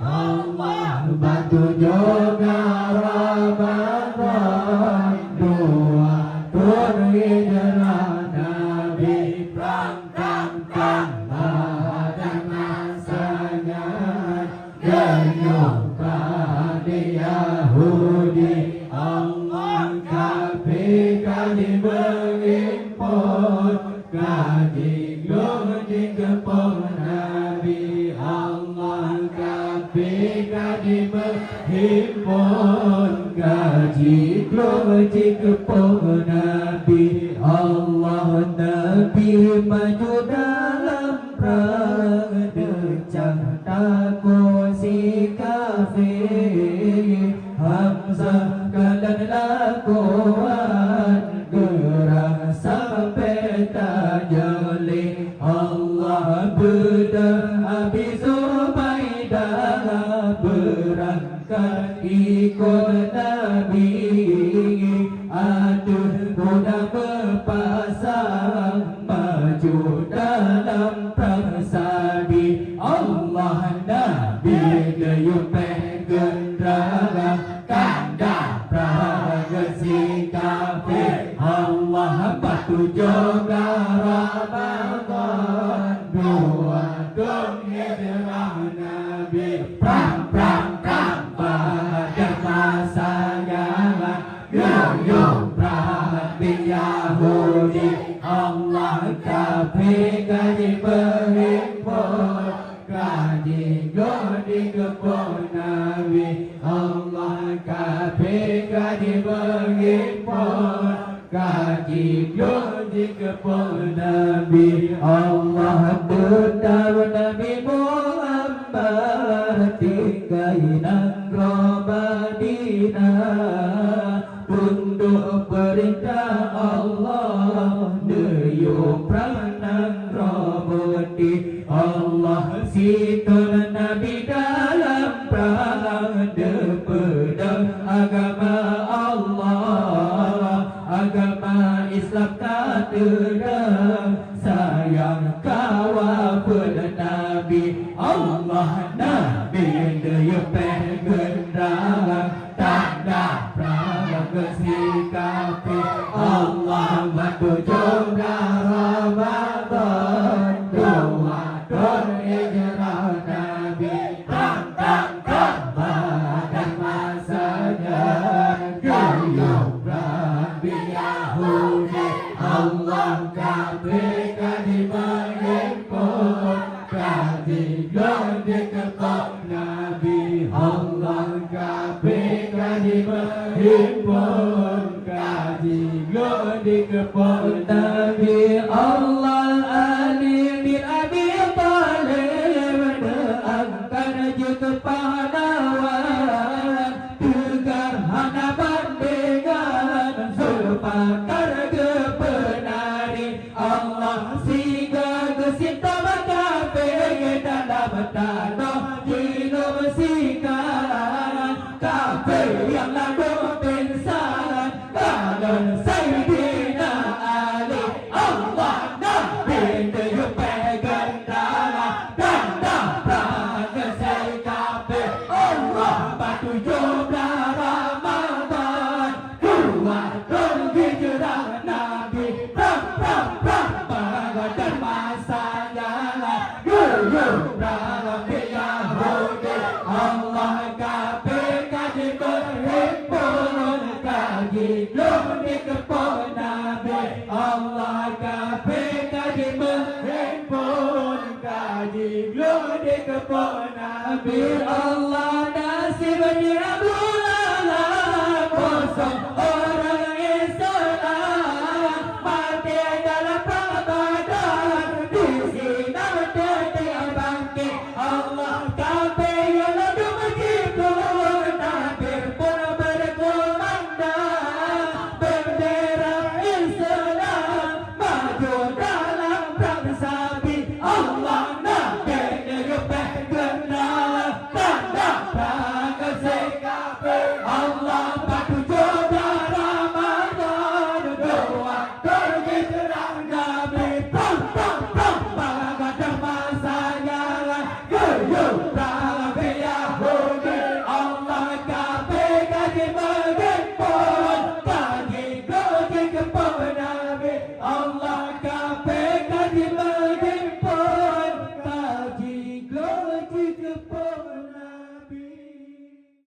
Allah bantu juga Ramadan dua tur hijrah Nabi perangkangkan pada masanya genyongkan Yahudi Allah kafir kali mengimpor gaji gaji kepon Nabi Allah kafir kali mengimpor gaji gaji kepon Nabi Allah Nabi maju dalam perang decang takut si kafir Hamzah kalan lakuan gerang sampai tak jeli Allah bedah habis Ubaidah berangkat ikut Nabi aduh kuda berpasang maju dalam persadi Allah Nabi gayung pengendara kanda pragasi kafir Allah batu juga Ramadan dua dong hijrah Nabi pram pram pram pada masanya yoyo Nabi Yahudi Allah kafir gaji berhimpun gaji gaji kepon Nabi Allah kafir gaji berhimpun gaji gaji kepon Nabi Allah benar Nabi Muhammad tinggal negara Madinah tunduk perintah Allah dayung pranang roboti Allah situn Nabi dalam perang pedang agama Allah agama Islam tak terang sayang kawal Nabi Allah Nabi dayung pengendara tanda pragasi kafir Allah bantu juga Ramadan dua tur hijrah Nabi tangkangkan badan masanya gayung Nabi Yahudi Allah kafir kadi mengimpun kadi gede kepok Nabi Allah kafir kadi mengimpun kadi gede kepok Nabi Allah Ali bin Abi Thalib angkat juta pahlawan tegar hadapan dengan sepakar kepenari Allah siga kesinta kafir dalam tanah hidup sikan kafir yang lalu pingsan kanan Sayyidina Ali Allah Nabi dayung pengendara tanda pragasi kafir Allah batu jumlah Ramadan dua tur hijrah Nabi pram pram pram badan masanya gayung Nabi Yahudi Allah kafir kaji berhimpun kaji luni kepon Nabi Allah kafir kaji berhimpun kaji luni kepon Nabi